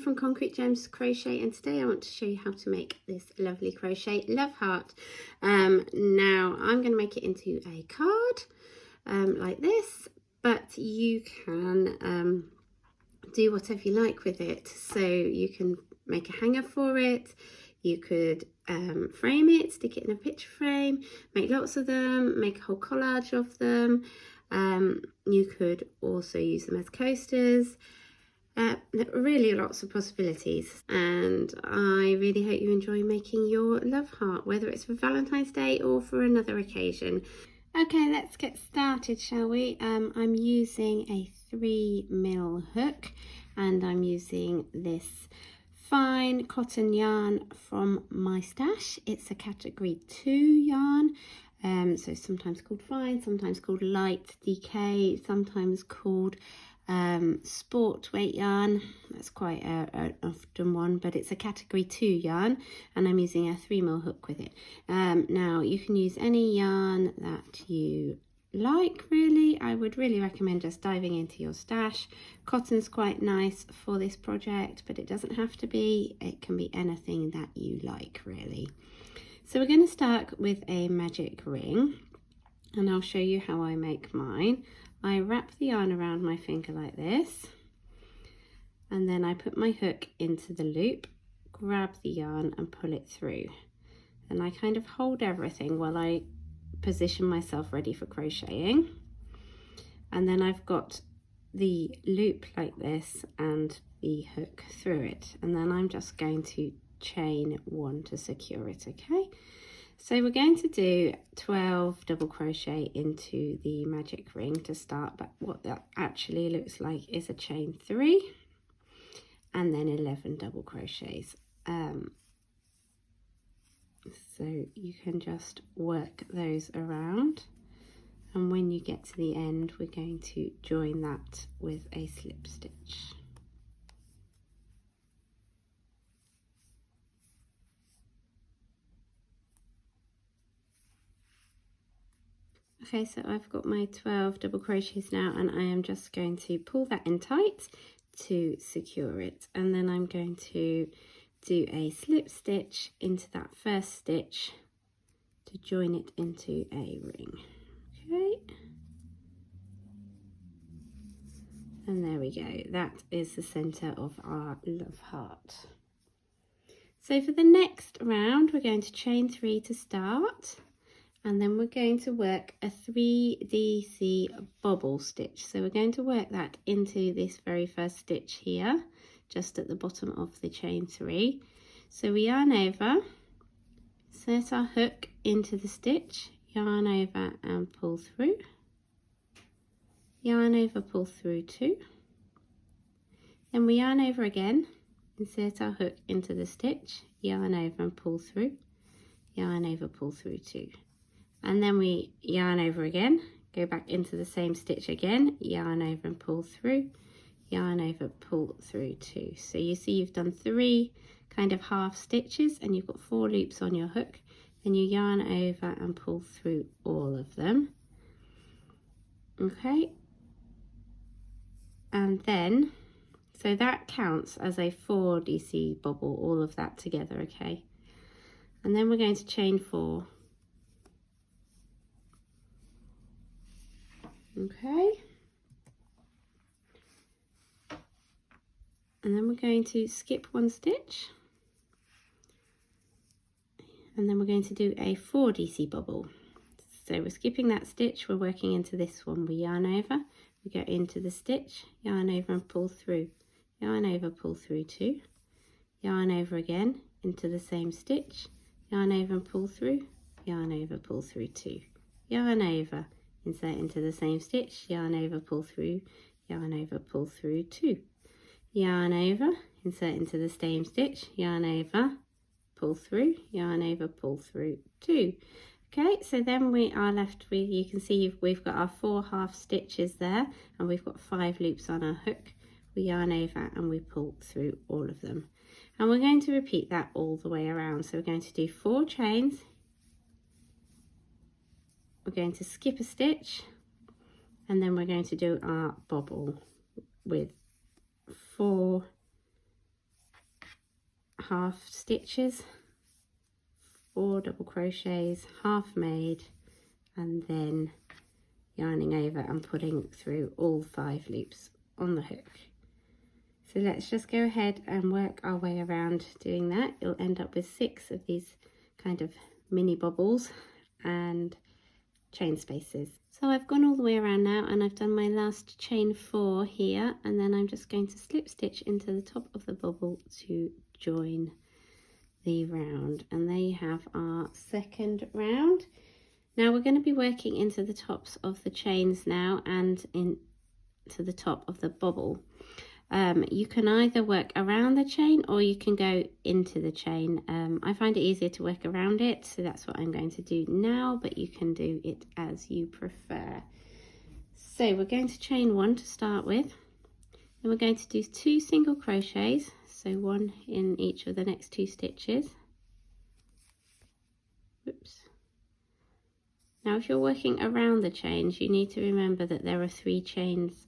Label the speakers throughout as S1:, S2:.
S1: from Concrete Gems Crochet, and today I want to show you how to make this lovely crochet love heart. Now I'm going to make it into a card like this, but you can do whatever you like with it. So you can make a hanger for it, you could frame it, stick it in a picture frame, make lots of them, make a whole collage of them. You could also use them as coasters. There are really lots of possibilities, and I really hope you enjoy making your love heart, whether it's for Valentine's Day or for another occasion. Okay, let's get started, shall we? I'm using a 3mm hook, and I'm using this fine cotton yarn from my stash. It's a category 2 yarn, so sometimes called fine, sometimes called light DK, sometimes called sport weight yarn. That's quite an often one, but it's a category 2 yarn, and I'm using a 3mm hook with it. Now you can use any yarn that you like, really. I would really recommend just diving into your stash. Cotton's quite nice for this project, but it doesn't have to be. It can be anything that you like, really. So we're going to start with a magic ring, and I'll show you how I make mine. I wrap the yarn around my finger like this, and then I put my hook into the loop, grab the yarn and pull it through, and I kind of hold everything while I position myself ready for crocheting. And then I've got the loop like this and the hook through it, and then I'm just going to chain 1 to secure it. Okay, so we're going to do 12 double crochet into the magic ring to start, but what that actually looks like is a chain 3 and then 11 double crochets. So you can just work those around, and when you get to the end we're going to join that with a slip stitch. Okay, so I've got my 12 double crochets now, and I am just going to pull that in tight to secure it, and then I'm going to do a slip stitch into that first stitch to join it into a ring. Okay, and there we go, that is the center of our love heart. So for the next round we're going to chain 3 to start, and then we're going to work a 3DC bobble stitch. So we're going to work that into this very first stitch here, just at the bottom of the chain 3. So we yarn over, insert our hook into the stitch, yarn over and pull through, yarn over, pull through 2, then we yarn over again, insert our hook into the stitch, yarn over and pull through, yarn over, pull through 2. And then we yarn over again, go back into the same stitch again, yarn over and pull through, yarn over, pull through 2. So you see you've done 3 kind of half stitches, and you've got 4 loops on your hook. Then you yarn over and pull through all of them. Okay, and then so that counts as a 4DC bobble, all of that together. Okay, and then we're going to chain 4. Okay, and then we're going to skip 1 stitch, and then we're going to do a 4DC bobble. So we're skipping that stitch, we're working into this one. We yarn over, we go into the stitch, yarn over and pull through, yarn over, pull through 2, yarn over again into the same stitch, yarn over and pull through, yarn over, pull through 2, yarn over, insert into the same stitch, yarn over, pull through, yarn over, pull through 2, yarn over, insert into the same stitch, yarn over, pull through, yarn over, pull through 2. Okay, so then we are left with, you can see we've got our 4 half stitches there, and we've got 5 loops on our hook. We yarn over and we pull through all of them, and we're going to repeat that all the way around. So we're going to do 4 chains, we're going to skip a stitch, and then we're going to do our bobble with 4 half stitches, 4 double crochets, half made, and then yarning over and pulling through all 5 loops on the hook. So let's just go ahead and work our way around doing that. You'll end up with 6 of these kind of mini bobbles and chain spaces. So I've gone all the way around now, and I've done my last chain 4 here, and then I'm just going to slip stitch into the top of the bobble to join the round. And there you have our second round. Now we're going to be working into the tops of the chains now and into the top of the bobble. You can either work around the chain or you can go into the chain. I find it easier to work around it, so that's what I'm going to do now, but you can do it as you prefer. So we're going to chain 1 to start with, and we're going to do 2 single crochets, so 1 in each of the next 2 stitches. Oops. Now if you're working around the chains, you need to remember that there are 3 chains.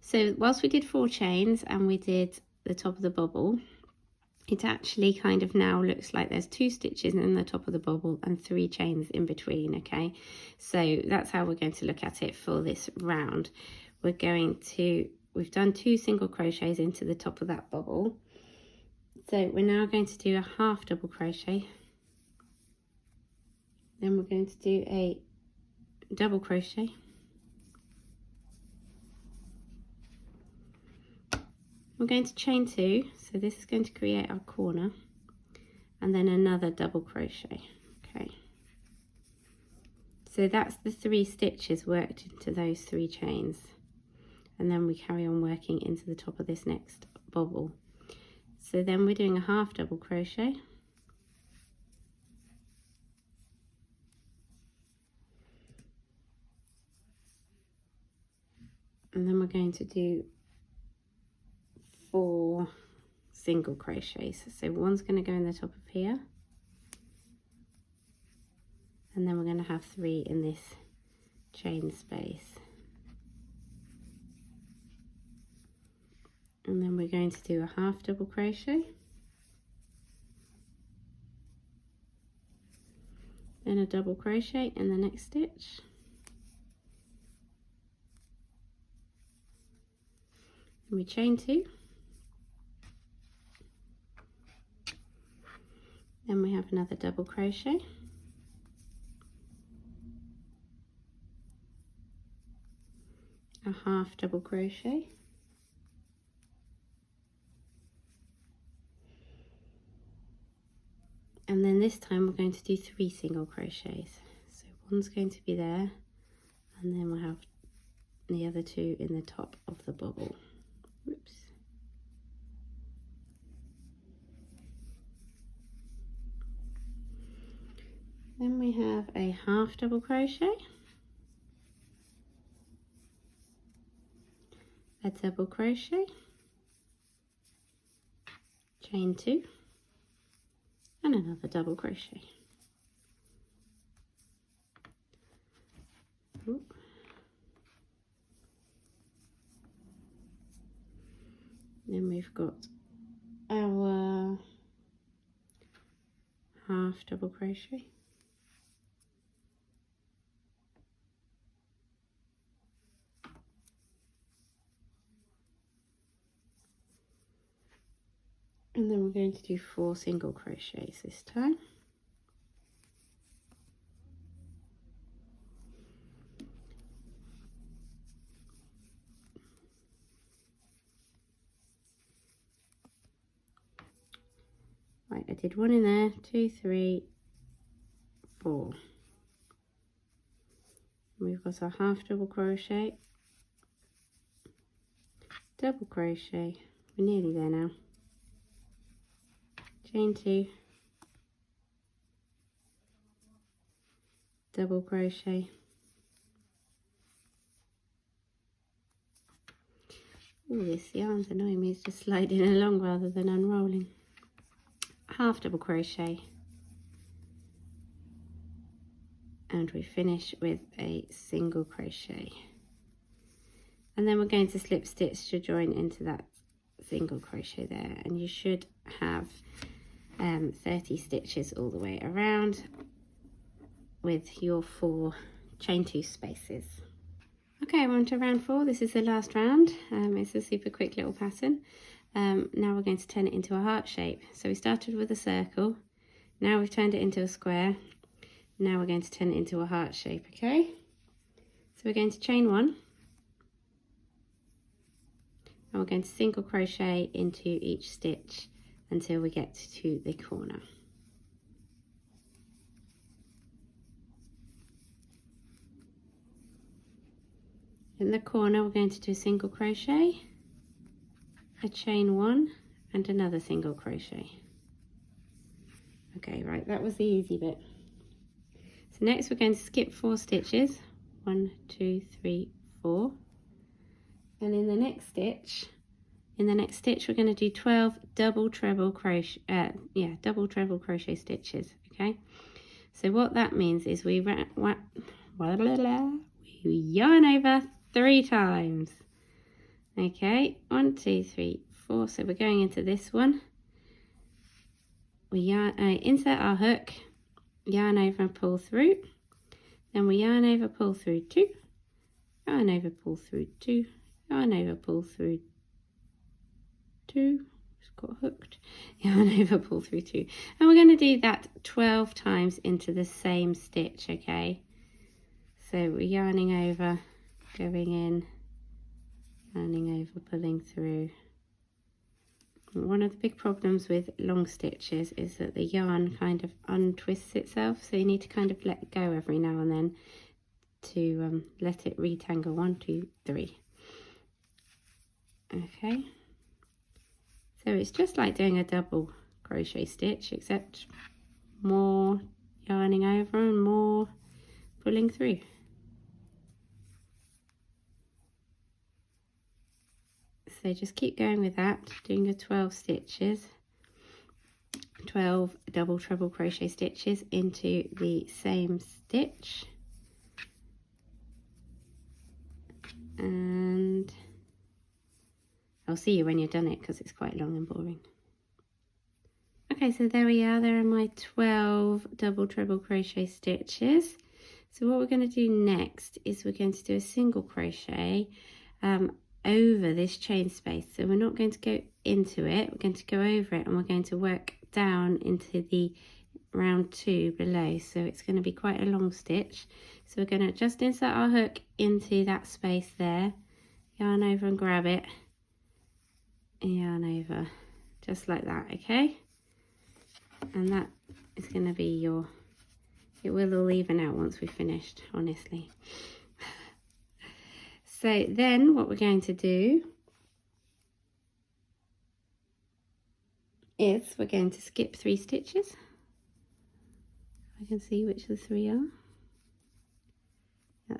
S1: So whilst we did 4 chains and we did the top of the bobble, it actually kind of now looks like there's 2 stitches in the top of the bobble and 3 chains in between, okay? So that's how we're going to look at it for this round. We've done 2 single crochets into the top of that bobble. So we're now going to do a half double crochet. Then we're going to do a double crochet. We're going to chain 2, so this is going to create our corner, and then another double crochet. Okay, so that's the 3 stitches worked into those 3 chains, and then we carry on working into the top of this next bobble. So then we're doing a half double crochet, and then we're going to do 4 single crochets. So one's going to go in the top of here, and then we're going to have 3 in this chain space, and then we're going to do a half double crochet, then a double crochet in the next stitch, and we chain 2. Then we have another double crochet, a half double crochet, and then this time we're going to do 3 single crochets. So one's going to be there, and then we'll have the other 2 in the top of the bobble. Oops. Then we have a half double crochet, a double crochet, chain 2, and another double crochet. Ooh. Then we've got our half double crochet, and then we're going to do 4 single crochets this time. Right, I did 1 in there, 2, 3, 4. We've got our half double crochet, double crochet, we're nearly there now, chain 2, double crochet, oh, this yarn's annoying me, it's just sliding along rather than unrolling, half double crochet, and we finish with a single crochet, and then we're going to slip stitch to join into that single crochet there, and you should have 30 stitches all the way around with your 4 chain 2 spaces. Okay, we're on to round 4. This is the last round. It's a super quick little pattern. Now we're going to turn it into a heart shape. So we started with a circle, now we've turned it into a square, now we're going to turn it into a heart shape. Okay, so we're going to chain 1 and we're going to single crochet into each stitch until we get to the corner. In the corner we're going to do a single crochet, a chain 1 and another single crochet. Okay, right, that was the easy bit. So next we're going to skip 4 stitches, 1, 2, 3, 4, and in the next stitch we're going to do 12 double treble crochet stitches. Okay, so what that means is we yarn over 3 times. Okay, 1, 2, 3, 4. So we're going into this one, we insert our hook, yarn over and pull through, then we yarn over, pull through 2, yarn over, pull through 2, yarn over, pull through 2, just got hooked, yarn over, pull through 2, and we're going to do that 12 times into the same stitch. Okay, so we're yarning over, going in, yarning over, pulling through. One of the big problems with long stitches is that the yarn kind of untwists itself, so you need to kind of let go every now and then to let it retangle. 1, 2, 3. Okay, so it's just like doing a double crochet stitch, except more yarning over and more pulling through. So just keep going with that, doing your 12 stitches, 12 double treble crochet stitches into the same stitch, and I'll see you when you've done it because it's quite long and boring. Okay, so there we are, there are my 12 double treble crochet stitches. So what we're going to do next is we're going to do a single crochet over this chain space. So we're not going to go into it, we're going to go over it, and we're going to work down into the round 2 below. So it's going to be quite a long stitch. So we're going to just insert our hook into that space there, yarn over and grab it, yarn over, just like that. Okay, and that is going to be your, it will all even out once we've finished, honestly. So then what we're going to do is we're going to skip 3 stitches. I can see which the 3 are.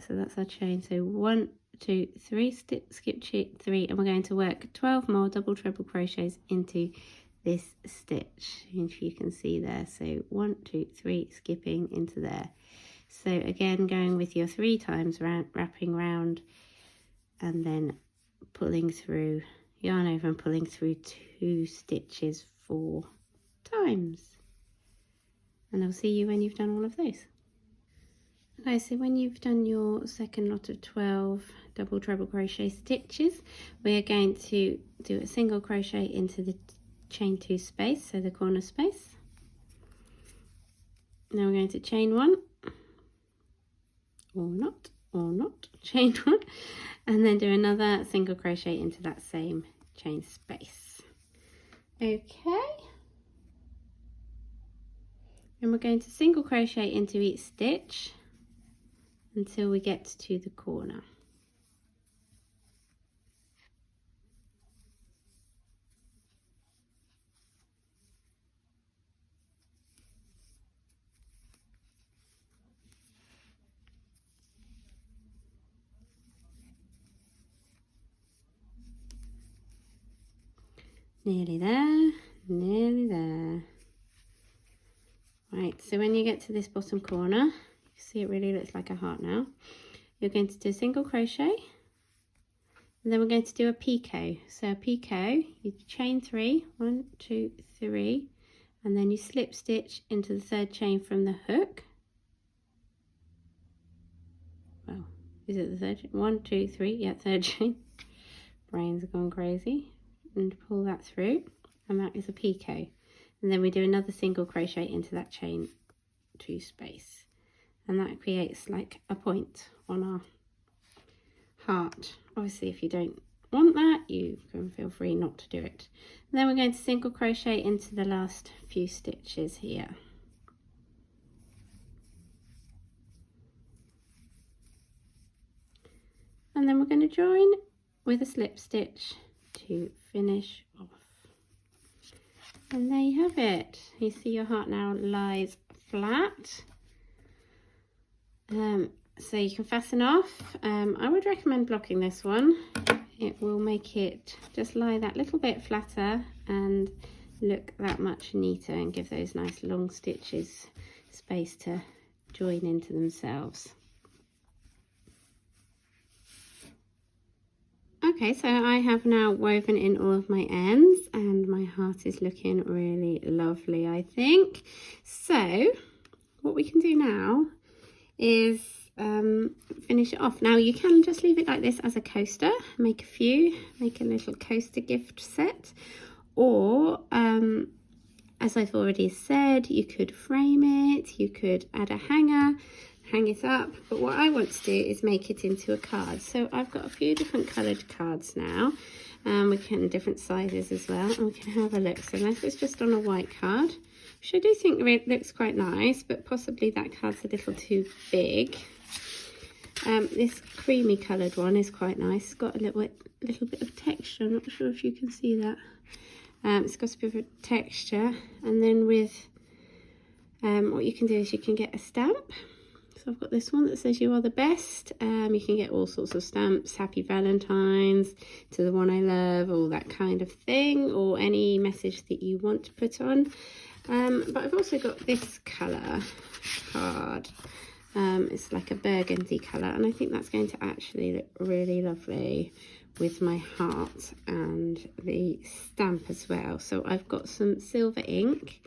S1: So that's our chain. So 1, 2, 3, skip 3, and we're going to work 12 more double treble crochets into this stitch, if you can see there. So 1, 2, 3, skipping into there. So again, going with your 3 times wrapping round, and then pulling through, yarn over and pulling through 2 stitches 4 times. And I'll see you when you've done all of those. Okay, so when you've done your second lot of 12 double treble crochet stitches, we're going to do a single crochet into the chain 2 space, so the corner space. Now we're going to chain 1, or not, chain 1, and then do another single crochet into that same chain space. Okay, and we're going to single crochet into each stitch until we get to the corner. Nearly there, nearly there. Right, so when you get to this bottom corner, you see it really looks like a heart now. You're going to do a single crochet, and then we're going to do a picot. So a picot, you chain 3, 1, 2, 3, and then you slip stitch into the third chain from the hook. Well, is it the third chain? 1, 2, 3, yeah, third chain. Brains are gone crazy. And pull that through, and that is a picot. And then we do another single crochet into that chain 2 space, and that creates like a point on our heart. Obviously, if you don't want that, you can feel free not to do it. And then we're going to single crochet into the last few stitches here. And then we're going to join with a slip stitch to finish off. And there you have it. You see your heart now lies flat. So you can fasten off. I would recommend blocking this one. It will make it just lie that little bit flatter and look that much neater, and give those nice long stitches space to join into themselves. Okay, so I have now woven in all of my ends, and my heart is looking really lovely, I think. So what we can do now is finish it off. Now you can just leave it like this as a coaster, make a little coaster gift set, or as I've already said, you could frame it, you could add a hanger, hang it up, but what I want to do is make it into a card. So I've got a few different coloured cards now, we can different sizes as well, and we can have a look. So this is just on a white card, which I do think looks quite nice, but possibly that card's a little too big. This creamy coloured one is quite nice. It's got a little bit of texture. I'm not sure if you can see that. It's got a bit of texture, and then with what you can do is you can get a stamp. So I've got this one that says "You are the best." You can get all sorts of stamps, Happy Valentine's, To the One I Love, all that kind of thing, or any message that you want to put on. But I've also got this colour card. It's like a burgundy colour, and I think that's going to actually look really lovely with my heart and the stamp as well. So I've got some silver ink,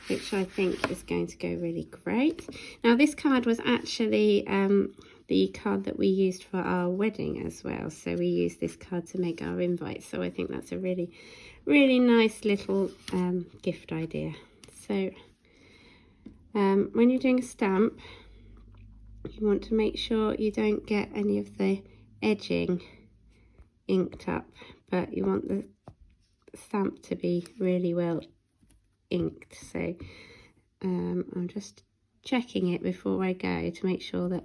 S1: which I think is going to go really great. Now this card was actually the card that we used for our wedding as well. So we used this card to make our invite. So I think that's a really, really nice little gift idea. So when you're doing a stamp, you want to make sure you don't get any of the edging inked up, but you want the stamp to be really well inked. So I'm just checking it before I go to make sure that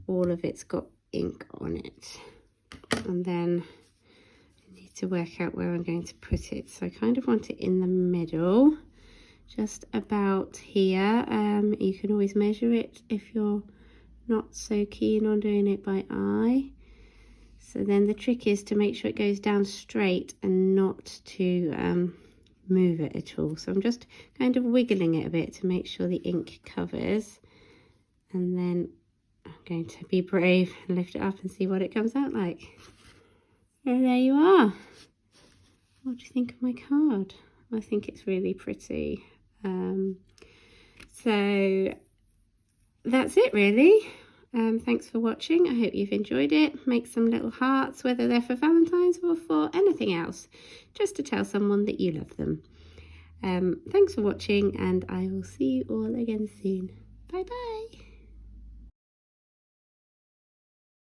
S1: all of it's got ink on it, and then I need to work out where I'm going to put it. So I kind of want it in the middle, just about here. You can always measure it if you're not so keen on doing it by eye. So then the trick is to make sure it goes down straight and not to move it at all. So I'm just kind of wiggling it a bit to make sure the ink covers, and then I'm going to be brave and lift it up and see what it comes out like. And there you are. What do you think of my card? I think it's really pretty. So that's it really. Thanks for watching. I hope you've enjoyed it. Make some little hearts, whether they're for Valentine's or for anything else, just to tell someone that you love them. Thanks for watching, and I will see you all again soon. Bye bye.